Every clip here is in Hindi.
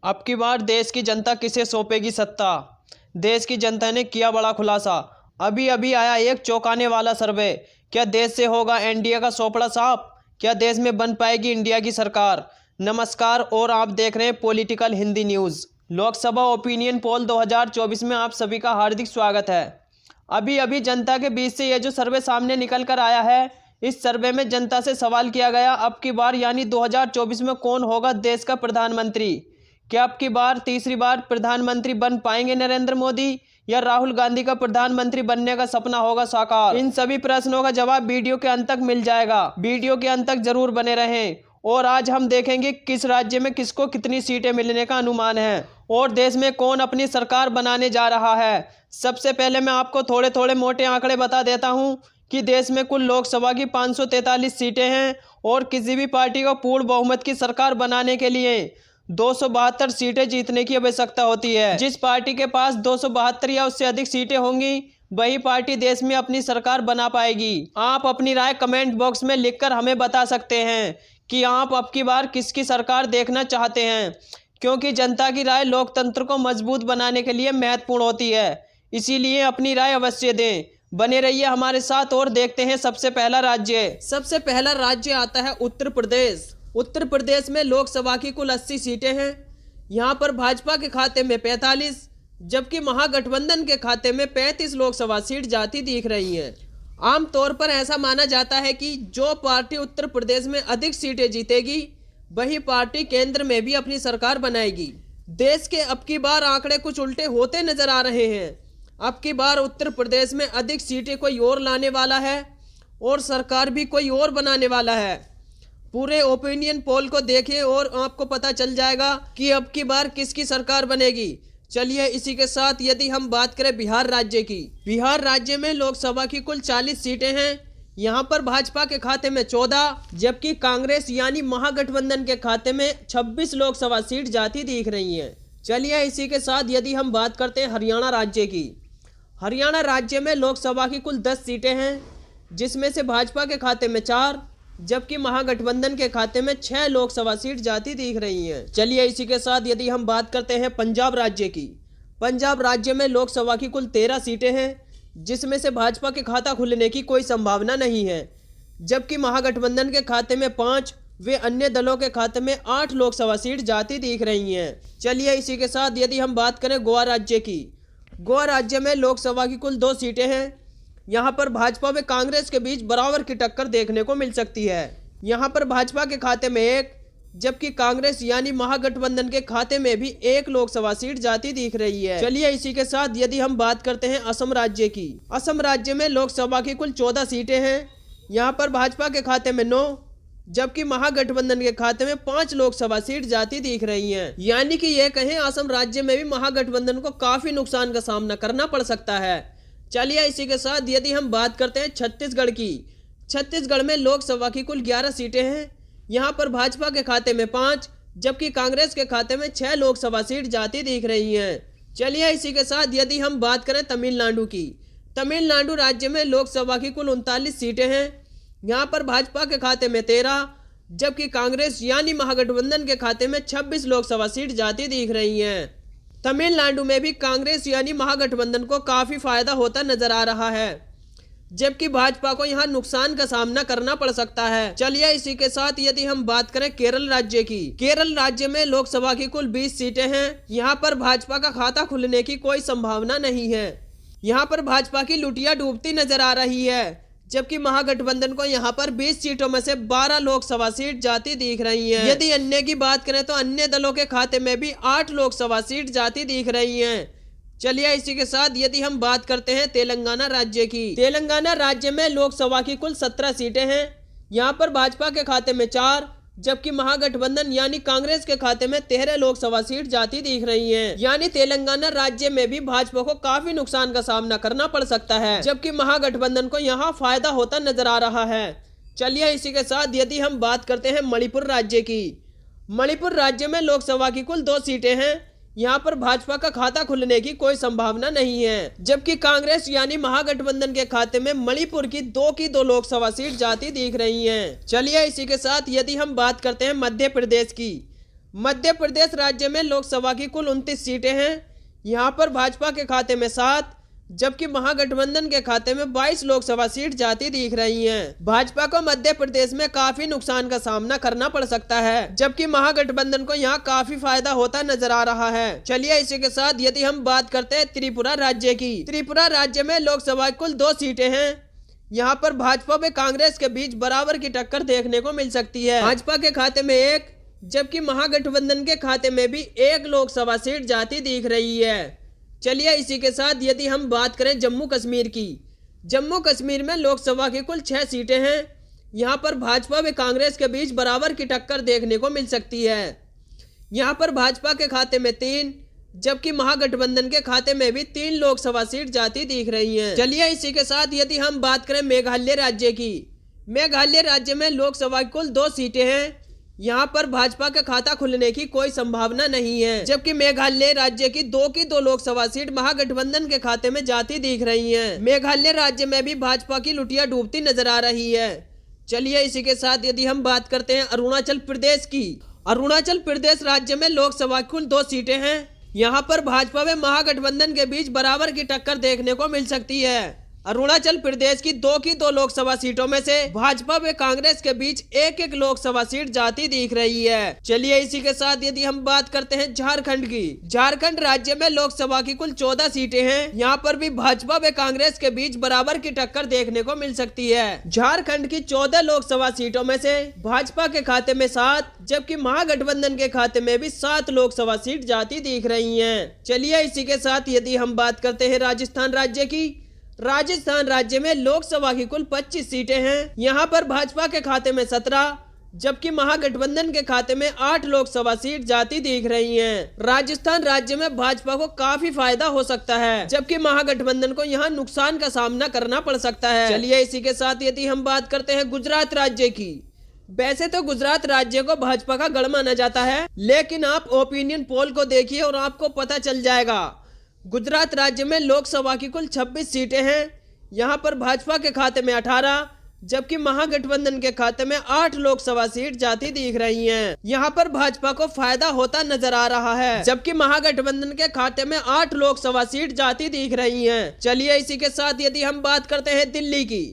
अब की बार देश की जनता किसे सौंपेगी सत्ता। देश की जनता ने किया बड़ा खुलासा। अभी अभी आया एक चौंकाने वाला सर्वे। क्या देश से होगा एनडीए का सोपड़ा साफ? क्या देश में बन पाएगी इंडिया की सरकार? नमस्कार और आप देख रहे हैं political Hindi news. Lok Sabha opinion poll 2024 में आप सभी का हार्दिक स्वागत है। अभी अभी जनता के बीच से ये जो सर्वे सामने निकल कर आया है, इस सर्वे में जनता से सवाल किया गया, अब की बार यानी 2024 में कौन होगा देश का प्रधानमंत्री। क्या अब की बार तीसरी बार प्रधानमंत्री बन पाएंगे नरेंद्र मोदी, या राहुल गांधी का प्रधानमंत्री बनने का सपना होगा साकार? इन सभी प्रश्नों का जवाब वीडियो के अंत तक मिल जाएगा। वीडियो के अंत तक जरूर बने रहें। और आज हम देखेंगे किस राज्य में किसको कितनी सीटें मिलने का अनुमान है और देश में कौन अपनी सरकार बनाने जा रहा है। सबसे पहले मैं आपको थोड़े थोड़े मोटे आंकड़े बता देता हूं कि देश में कुल लोकसभा की 543 सीटें हैं और किसी भी पार्टी को पूर्ण बहुमत की सरकार बनाने के लिए 272 सीटें जीतने की आवश्यकता होती है। जिस पार्टी के पास 272 या उससे अधिक सीटें होंगी, वही पार्टी देश में अपनी सरकार बना पाएगी। आप अपनी राय कमेंट बॉक्स में लिखकर हमें बता सकते हैं कि आप अब की बार किसकी सरकार देखना चाहते हैं, क्योंकि जनता की राय लोकतंत्र को मजबूत बनाने के लिए महत्वपूर्ण होती है। इसीलिए अपनी राय अवश्य दें। बने रहिए हमारे साथ और देखते हैं सबसे पहला राज्य आता है उत्तर प्रदेश। उत्तर प्रदेश में लोकसभा की कुल 80 सीटें हैं। यहाँ पर भाजपा के खाते में 45, जबकि महागठबंधन के खाते में 35 लोकसभा सीट जाती दिख रही हैं। आमतौर पर ऐसा माना जाता है कि जो पार्टी उत्तर प्रदेश में अधिक सीटें जीतेगी, वही पार्टी केंद्र में भी अपनी सरकार बनाएगी। देश के अब की बार आंकड़े कुछ उल्टे होते नजर आ रहे हैं। अब की बार उत्तर प्रदेश में अधिक सीटें कोई और लाने वाला है और सरकार भी कोई और बनाने वाला है। पूरे ओपिनियन पोल को देखिए और आपको पता चल जाएगा कि अब की बार किसकी सरकार बनेगी। चलिए इसी के साथ यदि हम बात करें बिहार राज्य की, बिहार राज्य में लोकसभा की कुल 40 सीटें हैं। यहाँ पर भाजपा के खाते में 14, जबकि कांग्रेस यानी महागठबंधन के खाते में 26 लोकसभा सीट जाती दिख रही हैं। चलिए इसी के साथ यदि हम बात करते हैं हरियाणा राज्य की, हरियाणा राज्य में लोकसभा की कुल 10 सीटें हैं, जिसमें से भाजपा के खाते में 4, जबकि महागठबंधन के खाते में 6 लोकसभा सीट जाती दिख रही हैं। चलिए इसी के साथ यदि हम बात करते हैं पंजाब राज्य की, पंजाब राज्य में लोकसभा की कुल 13 सीटें हैं, जिसमें से भाजपा के खाता खुलने की कोई संभावना नहीं है, जबकि महागठबंधन के खाते में 5 वे अन्य दलों के खाते में 8 लोकसभा सीट जाती दिख रही हैं। चलिए इसी के साथ यदि हम बात करें गोवा राज्य की, गोवा राज्य में लोकसभा की कुल 2 सीटें हैं। यहाँ पर भाजपा व कांग्रेस के बीच बराबर की टक्कर देखने को मिल सकती है। यहाँ पर भाजपा के खाते में 1, जबकि कांग्रेस यानी महागठबंधन के खाते में भी 1 लोकसभा सीट जाती दिख रही है। चलिए इसी के साथ यदि हम बात करते हैं असम राज्य की, असम राज्य में लोकसभा की कुल 14 सीटें हैं। यहाँ पर भाजपा के खाते में 9, जबकि महागठबंधन के खाते में 5 लोकसभा सीट जाती दिख रही हैं। यानी कि ये कहें असम राज्य में भी महागठबंधन को काफी नुकसान का सामना करना पड़ सकता है। चलिए इसी के साथ यदि हम बात करते हैं छत्तीसगढ़ की, छत्तीसगढ़ में लोकसभा की कुल 11 सीटें हैं। यहाँ पर भाजपा के खाते में 5, जबकि कांग्रेस के खाते में 6 लोकसभा सीट जाती दिख रही हैं। चलिए इसी के साथ यदि हम बात करें तमिलनाडु की, तमिलनाडु राज्य में लोकसभा की कुल 39 सीटें हैं। यहाँ पर भाजपा के खाते में 13, जबकि कांग्रेस यानी महागठबंधन के खाते में 26 लोकसभा सीट जाती दिख रही हैं। तमिलनाडु में भी कांग्रेस यानी महागठबंधन को काफी फायदा होता नजर आ रहा है, जबकि भाजपा को यहां नुकसान का सामना करना पड़ सकता है। चलिए इसी के साथ यदि हम बात करें केरल राज्य की, केरल राज्य में लोकसभा की कुल 20 सीटें हैं। यहां पर भाजपा का खाता खुलने की कोई संभावना नहीं है। यहां पर भाजपा की लुटिया डूबती नजर आ रही है, जबकि महागठबंधन को यहां पर 20 सीटों में से 12 लोकसभा सीट जाती दिख रही हैं। यदि अन्य की बात करें तो अन्य दलों के खाते में भी 8 लोकसभा सीट जाती दिख रही हैं। चलिए इसी के साथ यदि हम बात करते हैं तेलंगाना राज्य की, तेलंगाना राज्य में लोकसभा की कुल 17 सीटें हैं। यहाँ पर भाजपा के खाते में 4, जबकि महागठबंधन यानी कांग्रेस के खाते में 13 लोकसभा सीट जाती दिख रही हैं। यानी तेलंगाना राज्य में भी भाजपा को काफी नुकसान का सामना करना पड़ सकता है, जबकि महागठबंधन को यहाँ फायदा होता नजर आ रहा है। चलिए इसी के साथ यदि हम बात करते हैं मणिपुर राज्य की, मणिपुर राज्य में लोकसभा की कुल 2 सीटें हैं। यहाँ पर भाजपा का खाता खुलने की कोई संभावना नहीं है, जबकि कांग्रेस यानी महागठबंधन के खाते में मणिपुर की 2 लोकसभा सीट जाती दिख रही हैं। चलिए इसी के साथ यदि हम बात करते हैं मध्य प्रदेश की, मध्य प्रदेश राज्य में लोकसभा की कुल 29 सीटें हैं। यहाँ पर भाजपा के खाते में 7, जबकि महागठबंधन के खाते में 22 लोकसभा सीट जाती दिख रही हैं। भाजपा को मध्य प्रदेश में काफी नुकसान का सामना करना पड़ सकता है, जबकि महागठबंधन को यहाँ काफी फायदा होता नजर आ रहा है। चलिए इसी के साथ यदि हम बात करते हैं त्रिपुरा राज्य की। त्रिपुरा राज्य में लोकसभा कुल 2 सीटें हैं। यहाँ पर भाजपा व कांग्रेस के बीच बराबर की टक्कर देखने को मिल सकती है। भाजपा के खाते में 1, जबकि महागठबंधन के खाते में भी 1 लोकसभा सीट जाती दिख रही है। चलिए इसी के साथ यदि हम बात करें जम्मू कश्मीर की। जम्मू कश्मीर में लोकसभा की कुल 6 सीटें हैं। यहाँ पर भाजपा व कांग्रेस के बीच बराबर की टक्कर देखने को मिल सकती है। यहाँ पर भाजपा के खाते में 3, जबकि महागठबंधन के खाते में भी 3 लोकसभा सीट जाती दिख रही हैं। चलिए इसी के साथ यदि हम बात करें मेघालय राज्य की। मेघालय राज्य में लोकसभा की कुल 2 सीटें हैं। यहाँ पर भाजपा का खाता खुलने की कोई संभावना नहीं है, जबकि मेघालय राज्य की 2 लोकसभा सीट महागठबंधन के खाते में जाती दिख रही हैं। मेघालय राज्य में भी भाजपा की लुटिया डूबती नजर आ रही है। चलिए इसी के साथ यदि हम बात करते हैं अरुणाचल प्रदेश की। अरुणाचल प्रदेश राज्य में लोकसभा की कुल 2 सीटें हैं। यहाँ पर भाजपा व महागठबंधन के बीच बराबर की टक्कर देखने को मिल सकती है। अरुणाचल प्रदेश की 2 लोकसभा सीटों में से भाजपा व कांग्रेस के बीच 1 लोकसभा सीट जाती दिख रही है। चलिए इसी के साथ यदि हम बात करते हैं झारखंड की। झारखंड राज्य में लोकसभा की कुल 14 सीटें हैं। यहाँ पर भी भाजपा व कांग्रेस के बीच बराबर की टक्कर देखने को मिल सकती है। झारखंड की 14 लोकसभा सीटों में से भाजपा के खाते में 7, जबकि महागठबंधन के खाते में भी 7 लोकसभा सीट जाती दिख रही है। चलिए इसी के साथ यदि हम बात करते हैं राजस्थान राज्य की। राजस्थान राज्य में लोकसभा की कुल 25 सीटें हैं। यहाँ पर भाजपा के खाते में 17, जबकि महागठबंधन के खाते में 8 लोकसभा सीट जाती दिख रही हैं। राजस्थान राज्य में भाजपा को काफी फायदा हो सकता है, जबकि महागठबंधन को यहाँ नुकसान का सामना करना पड़ सकता है। चलिए इसी के साथ यदि हम बात करते हैं गुजरात राज्य की। वैसे तो गुजरात राज्य को भाजपा का गढ़ माना जाता है, लेकिन आप ओपिनियन पोल को देखिए और आपको पता चल जाएगा। गुजरात राज्य में लोकसभा की कुल 26 सीटें हैं। यहाँ पर भाजपा के खाते में 18, जबकि महागठबंधन के खाते में 8 लोकसभा सीट जाती दिख रही हैं। यहाँ पर भाजपा को फायदा होता नजर आ रहा है, जबकि महागठबंधन के खाते में 8 लोकसभा सीट जाती दिख रही हैं। चलिए इसी के साथ यदि हम बात करते हैं दिल्ली की।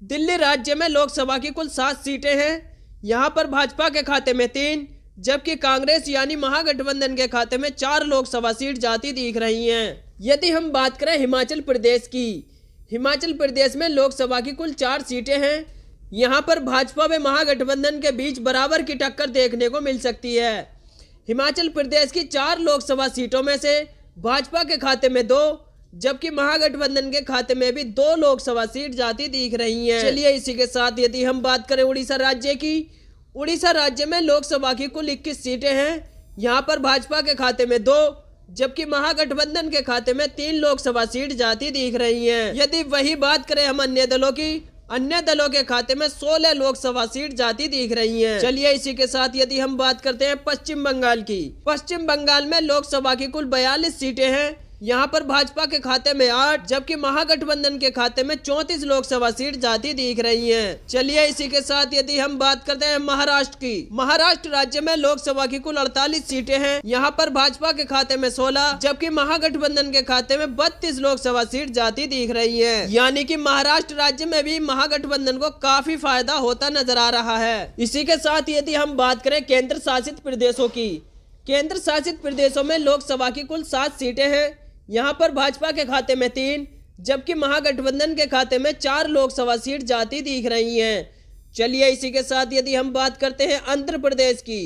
दिल्ली राज्य में लोकसभा की कुल 7 सीटें हैं। यहाँ पर भाजपा के खाते में 3, जबकि कांग्रेस यानी महागठबंधन के खाते में 4 लोकसभा सीट जाती दिख रही हैं। यदि हम बात करें हिमाचल प्रदेश की। हिमाचल प्रदेश में लोकसभा की कुल 4 सीटें हैं। यहाँ पर भाजपा व महागठबंधन के बीच बराबर की टक्कर देखने को मिल सकती है। हिमाचल प्रदेश की 4 लोकसभा सीटों में से भाजपा के खाते में 2, जबकि महागठबंधन के खाते में भी 2 लोकसभा सीट जाती दिख रही हैं। चलिए इसी के साथ यदि हम बात करें उड़ीसा राज्य की। उड़ीसा राज्य में लोकसभा की कुल 21 सीटें हैं। यहाँ पर भाजपा के खाते में 2, जबकि महागठबंधन के खाते में 3 लोकसभा सीट जाती दिख रही हैं। यदि वही बात करें हम अन्य दलों की, अन्य दलों के खाते में 16 लोकसभा सीट जाती दिख रही हैं। चलिए इसी के साथ यदि हम बात करते हैं पश्चिम बंगाल की। पश्चिम बंगाल में लोकसभा की कुल 42 सीटें हैं। यहाँ पर भाजपा के खाते में 8, जबकि महागठबंधन के खाते में 34 लोकसभा सीट जाती दिख रही हैं। चलिए इसी के साथ यदि हम बात करते हैं महाराष्ट्र की। महाराष्ट्र राज्य में लोकसभा की कुल 48 सीटें हैं। यहाँ पर भाजपा के खाते में 16, जबकि महागठबंधन के खाते में 32 लोकसभा सीट जाती दिख रही है। यानी कि महाराष्ट्र राज्य में भी महागठबंधन को काफी फायदा होता नजर आ रहा है। इसी के साथ यदि हम बात करें केंद्र शासित प्रदेशों की। केंद्र शासित प्रदेशों में लोकसभा की कुल 7 सीटें हैं। यहाँ पर भाजपा के खाते में 3, जबकि महागठबंधन के खाते में 4 लोकसभा सीट जाती दिख रही हैं। चलिए इसी के साथ यदि हम बात करते हैं आंध्र प्रदेश की।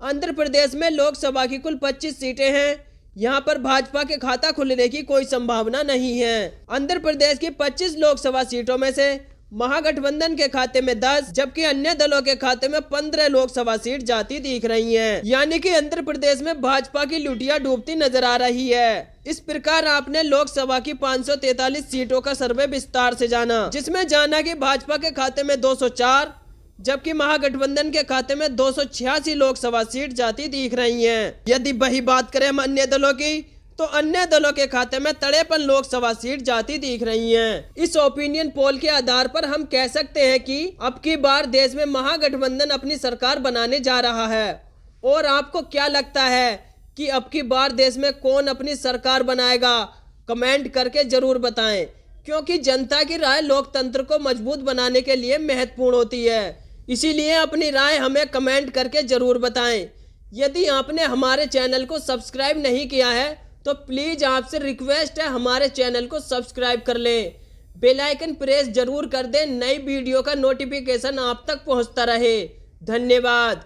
आंध्र प्रदेश में लोकसभा की कुल 25 सीटें हैं। यहाँ पर भाजपा के खाता खुलने की कोई संभावना नहीं है। आंध्र प्रदेश की 25 लोकसभा सीटों में से महागठबंधन के खाते में 10, जबकि अन्य दलों के खाते में 15 लोकसभा सीट जाती दिख रही हैं। यानी कि आंध्र प्रदेश में भाजपा की लुटिया डूबती नजर आ रही है। इस प्रकार आपने लोकसभा की 543 सीटों का सर्वे विस्तार से जाना, जिसमें जाना कि भाजपा के खाते में 204, जबकि महागठबंधन के खाते में 286 लोकसभा सीट जाती दिख रही हैं। यदि वही बात करें हम अन्य दलों की, तो अन्य दलों के खाते में 53 लोकसभा सीट जाती दिख रही हैं। इस ओपिनियन पोल के आधार पर हम कह सकते हैं कि अब की बार देश में महागठबंधन अपनी सरकार बनाने जा रहा है। और आपको क्या लगता है कि अब की बार देश में कौन अपनी सरकार बनाएगा? कमेंट करके जरूर बताएं, क्योंकि जनता की राय लोकतंत्र को मजबूत बनाने के लिए महत्वपूर्ण होती है। इसीलिए अपनी राय हमें कमेंट करके जरूर बताएं। यदि आपने हमारे चैनल को सब्सक्राइब नहीं किया है तो प्लीज़ आपसे रिक्वेस्ट है हमारे चैनल को सब्सक्राइब कर लें। बेल आइकन प्रेस जरूर कर दें, नई वीडियो का नोटिफिकेशन आप तक पहुंचता रहे। धन्यवाद।